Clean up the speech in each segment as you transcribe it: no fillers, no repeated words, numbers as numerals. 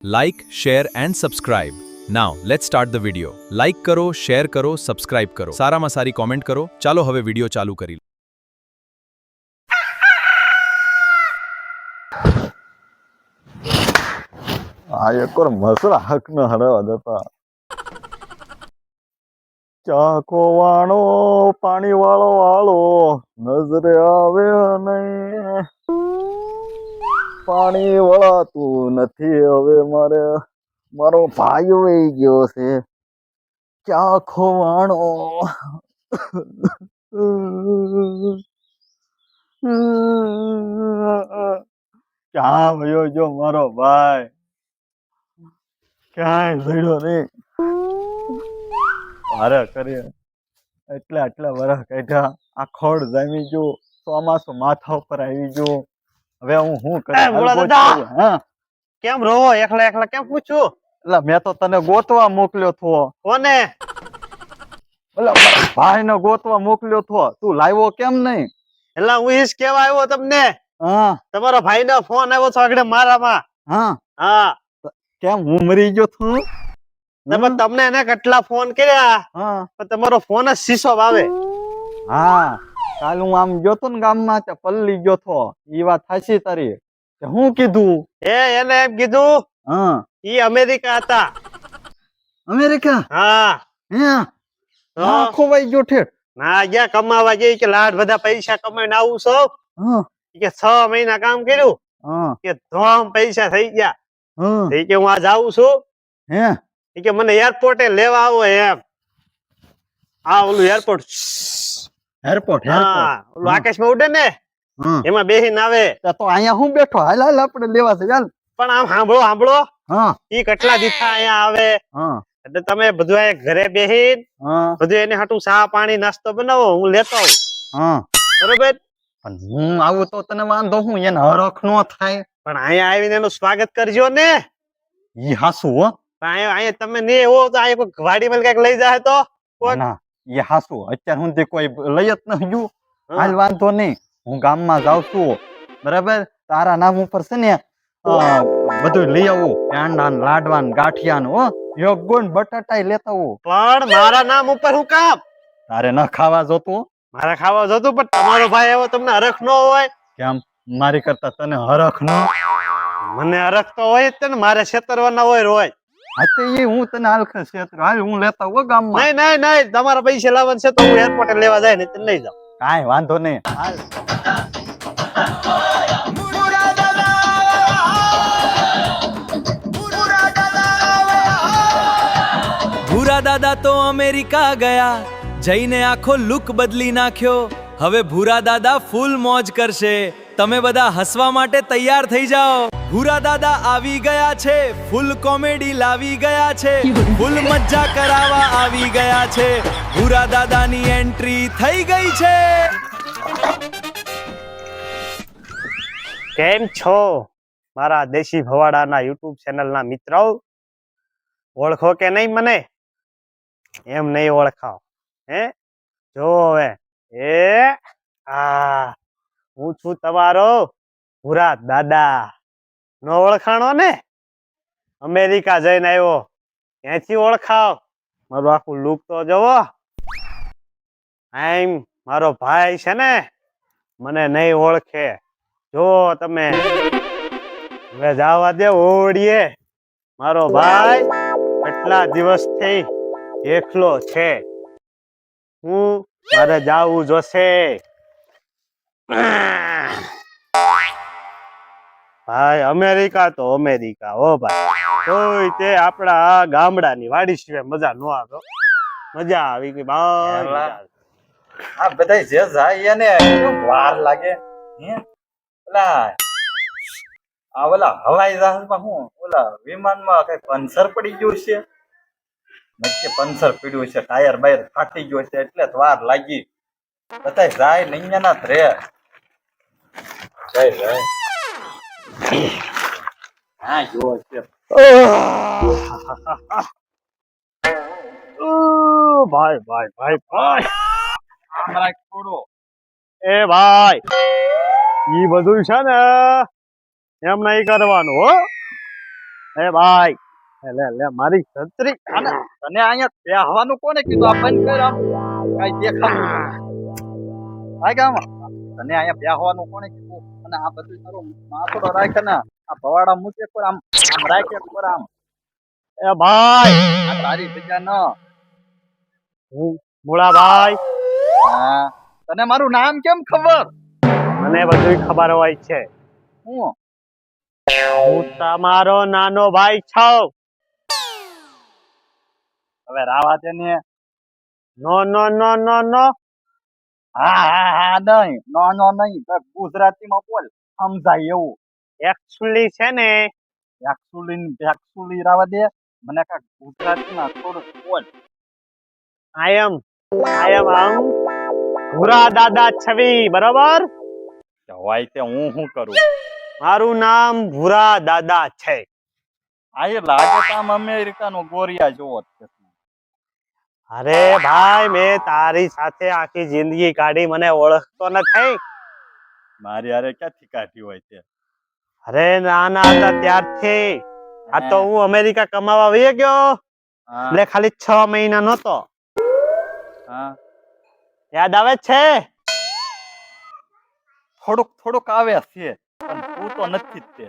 Like, share and subscribe. Now, let's start the video. Like કરો, share કરો, subscribe કરો. સારામાં સારી comment કરો. ચાલો હવે વિડિયો ચાલુ કરી. આ એક વાર મસરા હક ન હરાવા દેતા ચાખો વાણો પાણી વાળો વાળો નજરે આવે નહીં પાણી વળાતું નથી હવે મારો ભાઈ વહી ગયો છે ચાખો વાણો ક્યાં વયો જો મારો ભાઈ ક્યાંય ભીડો નહીં ભારે કરીએ આટલા વરસ કાઢ્યા આ ખોડ જામી ગયો ચોમાસું માથા ઉપર આવી ગયો હવે હું શું કરું હા કેમ રોવો એકલા એકલા કેમ પૂછું એટલે મેં તો તને ગોતવા મોકલ્યો થો કોને એટલે ભાઈ ને ગોતવા મોકલ્યો થો તું લાવ્યો કેમ નહીં એટલે હું ઈશ કેવા આવ્યો તમને હા તમારો ભાઈ નો ફોન આવ્યો છે આગળ મારામાં હા હા કેમ હું મરી ગયો છું તમને એને કેટલા ફોન કર્યા હા પણ તમારો ફોન જ શીશો આવે હા કાલ હું આમ ગયો તો ને ગામમાં તે પલ્લી ગયો થો ઈ વાત સાચી તારી હું કીધું એને એમ કીધું હા ઈ અમેરિકા હતા અમેરિકા હા હે ખોવાઈ ગયો ઠેઠ ના ગયા કમાવા જઈ કે લાડ બધા પૈસા કમાઈને આવું છો હા કે 6 મહિના કામ કર્યું હા કે ધોમ પૈસા થઈ ગયા હા કે હું આ જાઉં છું હે કે મને એરપોર્ટે લેવા આવો એમ આ ઓલું એરપોર્ટ એરપોર્ટ હા ઓલું આકાશમાં ઉડે ને એમાં બેહીને આવે તો અહીંયા હું બેઠો હાલ હાલ આપણે લેવા છે ચાલ પણ આમ સાંભળો હા ઈ કેટલા દીઠા અહીંયા આવે હા એટલે તમે બધું અહીંયા ઘરે બેહીને હા બધું એને હાટું ચા પાણી નાસ્તો બનાવો હું લેતો આવું હા બરોબર પણ હું આવું તો તને વાંધો હું એને હરખ નો થાય પણ અહીંયા આવીને એનું સ્વાગત કરજો ને ઈ હાસુ હો અહીંયા તમે ને એવો તો અહીંયા કોઈ વાડીમાં કઈક લઈ જાય તો ના ઈ હાસુ અત્યાર સુધી કોઈ લઈ જ ન ગયું હાલ વાંધો નહીં હું ગામમાં જાઉં છું બરાબર તારા નામ ઉપર છે ને બધું લઈ આવું પેંડા લાડવા ગાંઠિયા હો યોગુણ બટાટા લેતા આવું પણ મારા નામ ઉપર હું કામ તારે ન ખાવા જોતું મારે ખાવા જતું પણ તમારો ભાઈ એવો તમને હરખ ન હોય કેમ મારી કરતા તને હરખ ન મને હરખ તો હોય જ ને મારે છેતરવાના હોય રોય એ હું તને હાલખ ક્ષેત્ર હાલ હું લેતા હો ગામમાં નહીં તમારા પૈસા લાવવાનું છે તો હું એરપોર્ટે લેવા જાય ને તે લઈ જાઉં કાંઈ વાંધો નહીં હાલ ભૂરા દાદા તો અમેરિકા ગયા જઈને આખો લુક બદલી નાખ્યો હવે ભૂરા દાદા ફૂલ મોજ કરશે તમે બધા હસવા માટે તૈયાર થઈ જાઓ ભૂરા દાદા આવી ગયા છે ફૂલ કોમેડી લાવી ગયા છે ફૂલ મજા કરાવવા આવી ગયા છે ભૂરા દાદાની એન્ટ્રી થઈ ગઈ છે કેમ છો મારા દેશી ભવાડાના YouTube ચેનલના મિત્રો ઓળખો કે નહીં મને એમ નહીં ઓળખાવ હે જો હવે હું છું તમારો ભૂરા દાદા નો ઓળખાણો ને અમેરિકા જઈને આવ્યો ક્યાંથી ઓળખાવ મારું આખું લુક તો જોવો મારો ભાઈ છે ને મને નહીં ઓળખે જો તમે હવે જવા દે ઓડીએ મારો ભાઈ કેટલા દિવસથી એકલો છે હું મારે જાવું જોશે ભાઈ અમેરિકા તો અમેરિકા હો ભાઈ કોઈ તે આપડા ગામડાની વાડી સિવાય મજા ન આવે મજા આવી ગઈ ભાઈ આ બધા જે જાય એને વાર લાગે ઓલા હવાઈ જહાજમાં હું ઓલા વિમાનમાં કઈ પંચર પડી ગયું છે નક્કી પંચર પડ્યું છે ટાયર બાયર ફાટી ગયો છે એટલે જ વાર લાગી બધા જાય નહીં ના રે જાય હા જો છે ભાઈ ભાઈ ભાઈ ભાઈ હમણાં થોડો એ ભાઈ ઈ બધું છે ને એમ નહીં કરવાનું હો હે ભાઈ લે લે મારી છત્રી તને અહીંયા બેહવાનું કોને કીધું આ બંધ કર આમ કાઈ દેખાતું આ ગામ તને અહીંયા બેહવાનું કોને કીધું અને આ બધું તારો માથોડો રાખે ને આ ભવાડા મૂકે પર આમ આમ રાખે પર આમ એ ભાઈ આ તારી જગ્યા ન હું મુળા ભાઈ હા તને મારું નામ કેમ ખબર મને બધું ખબર હોય છે હું હું તમારો નાનો ભાઈ છું હવે રાવા દે ને નો નો નો નો નો હા હા હા નહીં નો નો નહીં ગુજરાતીમાં બોલ સમજાય એવું એકચ્યુઅલી છે ને ભેક્સુલી રાવા દે મને કાંઈક ગુજરાતીમાં થોડુંક બોલ આઈ એમ ભૂરા દાદા છવી બરોબર હોય તે હું શું કરું મારું નામ ભૂરા દાદા છે આ એ લાગે તો આમ અમેરિકાનો ગોરિયા જેવો જ છે અરે ભાઈ મેં તારી સાથે આખી જિંદગી કાઢી મને ઓળખતો નથી મારી હારે ક્યાંથી કાઢી હોય તે અરે નાના હતા ત્યારથી આ તો હું અમેરિકા કમાવા વહી ગયો હા એટલે ખાલી 6 મહિના નહોતો હા યાદ આવે છે થોડુંક આવે છે પણ તું તો નથી જ તે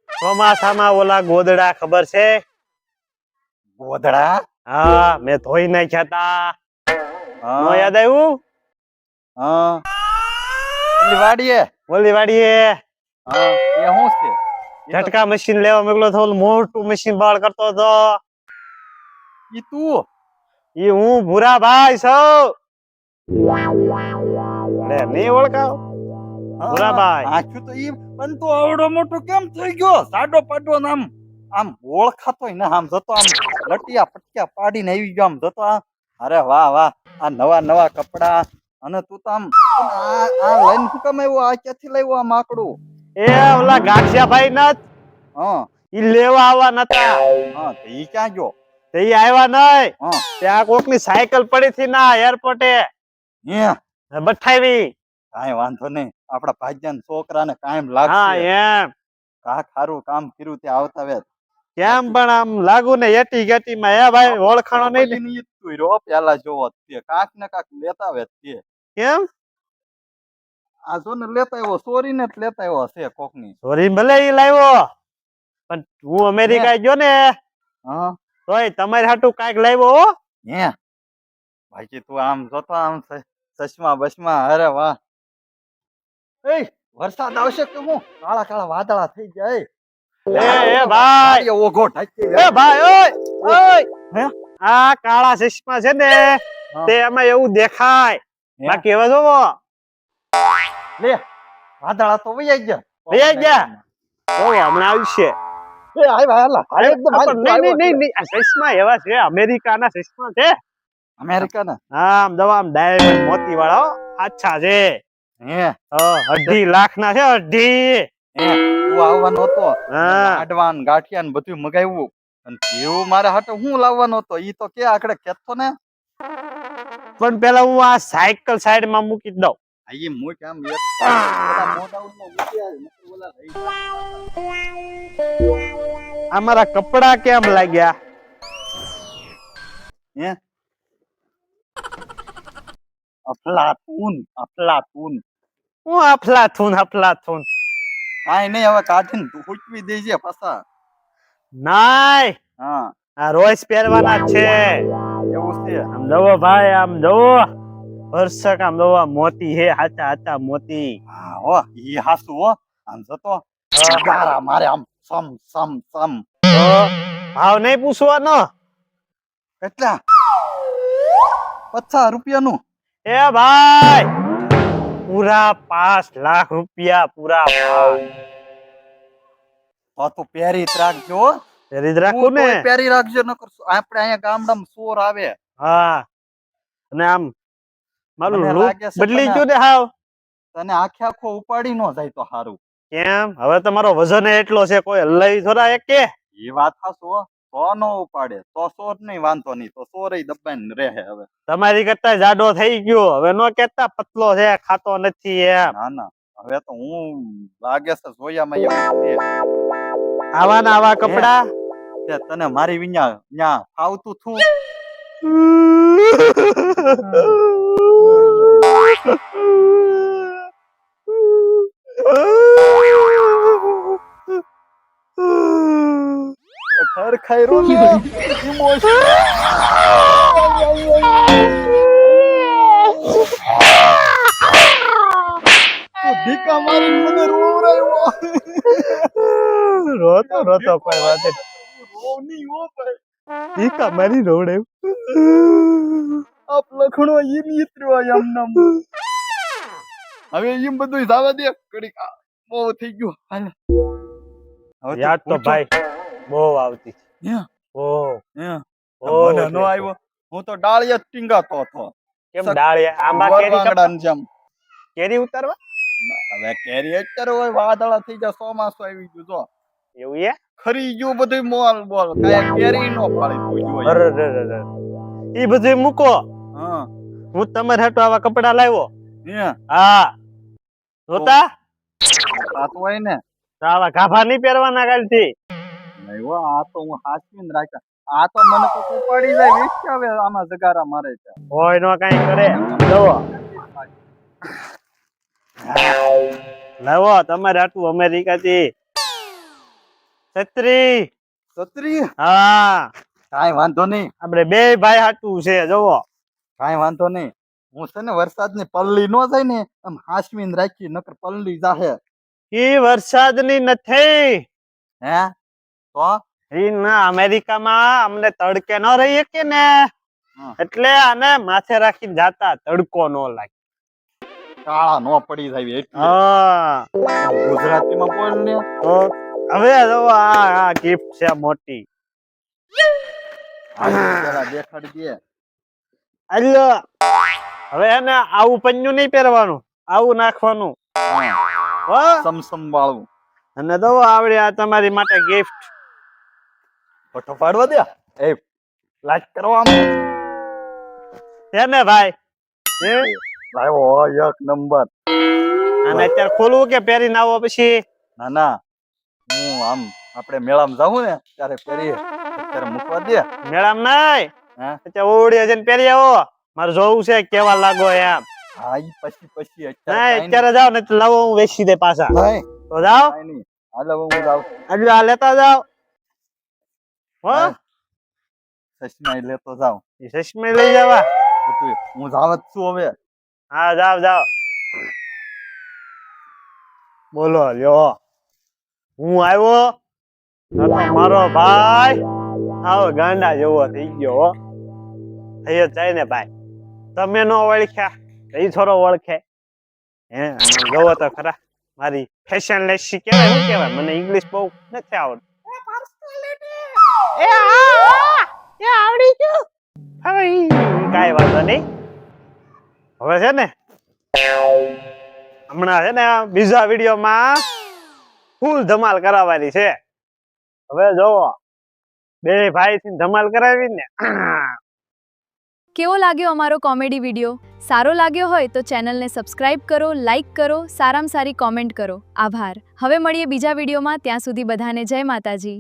ચોમાસામાં ઓલા ગોદડા ખબર છે ગોધડા હા મેં ધોઈ નાખ્યા તા હા નો યાદ આવ્યું હા પેલી વાડીએ ઓલી વાડીએ હા એ શું છે ઝટકા મશીન લેવા મોકલો તો ઓલું મોટું મશીન બાળ કરતો હતો ઈ તું ઈ હું ભૂરા ભાઈ છું લે નહીં ઓળખાવ ભૂરાભાઈ. આખ્યું તો ઈ પણ તું આવડો મોટો કેમ થઈ ગયો સાડો પાડો ને આમ ઓળખાતોય ને આમ જતો આમ લટિયા પટિયા પાડીને આવી ગયો આમ જતો અરે વાહ વાહ આ નવા કપડા અને તું તો આમ આ લઈને શું કામ આવ્યો આ ક્યાંથી લાવ્યો આ માકડું એ ઓલા ગાંઠિયા ભાઈ નત હા ઈ લેવા આવવા નતા હા તો ઈ ક્યાં ગયો તે ઈ આવ્યા નહીં હા ત્યાં કોકની સાયકલ પડી થી ના એરપોર્ટે હે બઠાવી કાંઈ વાંધો નહીં આપડા ભાગ્યાના છોકરાને કાયમ હા લાગશે એમ કા ખારું કામ કર્યું તે આવતા વેત કેમ પણ આમ લાગુ ને એટી ગેટી માં હે ભાઈ ઓળખાણો નહીં ને. ઈ તું રો પેલા જોવો તે કાક ને કાક લેતા વેત તે કેમ આ જો ને લેતા આવ્યો ચોરીને જ લેતા આવ્યો છે કોકની સોરી ભલે ઈ લાવ્યો પણ હું અમેરિકા ગયો ને હા તોય તમારી હાટુ કાંઈક લાવ્યો હો હે બાકી તું આમ જોતો આમ ચશ્મા બસમાં અરે વાહ એ વરસાદ આવશે કે હું કાળા કાળા વાદળા થઈ જાય એ ભાઈ એ ઓઘો ઢાકી એ ભાઈ ઓય ઓય હે? આ કાળા ચશ્મા છે ને તે એમાં એવું દેખાય બાકી હવે જોવો લે વાદળા તો વૈયા ગયા વૈયા ગયા? જોવો હમણાં આવશે એ આય ભાઈ હાલા હાલે એકદમ હાલ પણ નહીં નહીં નહીં આ ચશ્મા એવા છે અમેરિકાના ચશ્મા છે અમેરિકા ના આમ દવા આમ ડાયમંડ મોતી વાળા હો. અચ્છા છે હે 2.5 લાખ ના છે 2.5 તું આવવાનો હતો હા. આડવાન ગાંઠિયા ને બધું મગાવ્યું અને એવું મારા હાટે હું લાવવાનો હતો ઈ તો કે આકડે કેતો ને પણ પેલા હું આ સાયકલ સાઈડ માં મૂકી દઉં આઈ મુ કેમ એક ઓલા મોઢા ઉપર મૂક્યા નકર ઓલા રહી ગયા. આ મારા કપડા કેમ લાગ્યા હે અફલાતુન હું અફલાથુન કાઈ નહીં હવે કાઢીને તું હુકવી દેજે પાછા નાય હા આ રોજ પહેરવાના જ છે એવું છે આમ જોવો ભાઈ આમ જોવો હર્ષક આમ જોવો મોતી હે હાચા મોતી હા હો ઈ હાસુ હો આમ જતો ગારા મારે આમ સમ તો ભાવ નહીં પૂછવાનો કેટલા 50 રૂપિયાનું એ ભાઈ પૂરા 5 લાખ રૂપિયા પૂરા 5 તો તું પહેરી જ રાખજો હો. પહેરી જ રાખું તું ને તોય પહેરી રાખજો નકર આપણે અહીંયા ગામડામાં ચોર આવે હા અને આમ મારું મને રૂપ લાગે છે બદલી તને- ગયું ને હાવ તને આખો ઉપાડી નો જાય તો સારું કેમ હવે તમારો વજન એટલો છે કોઈ હલાવી થોડા એક કે એ વાત હાસુ હો. તો નો ઉપાડે તો ચોર નહીં વાંધો નહીં તો ચોર દબાઈને રહે હવે તમારી કરતા જાડો થઈ ગયો હવે નો કેતા પતલો છે ખાતો નથી એમ ના ના હવે તો હું લાગે છે જોયામાં એવું છે. આવા ના આવા કપડા તે તને મારી વિના ન્યા ફાવતું થું ઘર ખાઈ રો ને ધીકા મારી મને રોવરાયો રોતો રોતો કોઈ વાત નહીં. રોવની હો ભાઈ ટીકા મારી રોડે આપ લખણો ઈ મિત્રો એમ નામ હવે એમ બધું જાવા દે કડીક બહુ થઈ ગયું હાલ હવે યાદ તો ભાઈ બહુ આવતી હે ઓ હે ઓ મને નો આવ્યો હું તો ડાળિયા ટીંગાતો હતો કેમ ડાળિયા આંબા કેરી વાંગડાની જેમ કેરી ઉતારવા હવે કેરી અત્યારે હોય વાદળા થઈ જાય ચોમાસું આવી ગયું જો એવું એ ખરી ગયું બધું મોલ બોલ કાંઈ કેરી નો પાડી જોયું અરે રે રે રે ઈ બધું મૂકો હા હું તમારે હાટુ આવા કપડા લાવ્યો હે હા જોતા આ તો હોય ને તો આવા ગાભા નહીં પહેરવાના કાલથી નહીં હો આ તો હું હાચવીને રાખ્યા આ તો મને તો ઉપાડી જાય વેચ આવે આમાં જગારા મારે છે હોય નો કાંઈ કરે જુઓ લાવો તમારે હાટુ અમેરિકાથી છત્રી છત્રી હા કાંઈ વાંધો નહીં આપણે બે ભાઈ હાટુ છે જુઓ કાંઈ વાંધો નહીં હું છે ને વરસાદની પલ્લી નો જાય ને આમ હાચવીને રાખી નકર પલ્લી જાહે ઈ વરસાદની નથી હે તો ઈ ના અમેરિકામાં અમને તડકે ન રહીએ કે ને હા. એટલે આને માથે રાખીને જાતા તડકો નો લાગે કાળા નો પડી જાય એટલે હા ગુજરાતીમાં બોલ ને તો હવે જો આ ગિફ્ટ છે મોટી જરા દેખાડી દે આલ્યો હવે એને આવું પન્યું નહીં પહેરવાનું આવું નાખવાનું હો સમસમ વાળું અને દો આવડે આ તમારી માટે ગિફ્ટ ફોટો પાડવા દે એ લાઈક કરવામાં છે ને ભાઈ હે? લાવ્યો એક નંબર અને અત્યારે ખોલવું કે પહેરીને આવો પછી ના ના હું આમ આપણે મેળામાં જાવું ને ત્યારે પહેરી અત્યારે મૂકવા દે મેળામ નાય હા અત્યારે ઓવડી જઈને પહેરી આવો મારે જોવું છે કેવા લાગો એમ હા ઈ પછી ના અત્યારે જાઓ ને લાવો હું વેચી દે પાછા નહીં તો જાઓ કાંઈ નહીં હાલો હું જાઉં એટલે આ લેતા જાઓ હો હા. ચશ્મા ય લેતો જાઉં એ ચશ્મે લઈ જવા બધું હું જાવ જ છું હવે હા જાઓ જાઓ બોલો લ્યો હું આવ્યો આ તો મારો ભાઈ આવો ગાંડા જેવો થઈ ગયો હો થઈ જ જાય ને ભાઈ તમે નો ઓળખ્યા એ થોડો ઓળખે હે આમ જોવો તો ખરા મારી ફેશન લેસી કહેવાય શું કહેવાય મને ઇંગ્લિશ બહુ નથી આવડતું એ આવડી ગયું હવે કાંઈ વાંધો નહીં હવે છે ને હમણાં છે ને બીજા વિડીયોમાં ફૂલ ધમાલ કરાવવાની છે હવે જોવો બે ભાઈ થી ધમાલ કરાવી ને કેવો લાગ્યો અમારો કોમેડી વિડીયો સારો લાગ્યો હોય તો ચેનલને સબસ્ક્રાઇબ કરો લાઇક કરો સારામાં સારી કોમેન્ટ કરો આભાર હવે મળીએ બીજા વિડીયોમાં ત્યાં સુધી બધાને જય માતાજી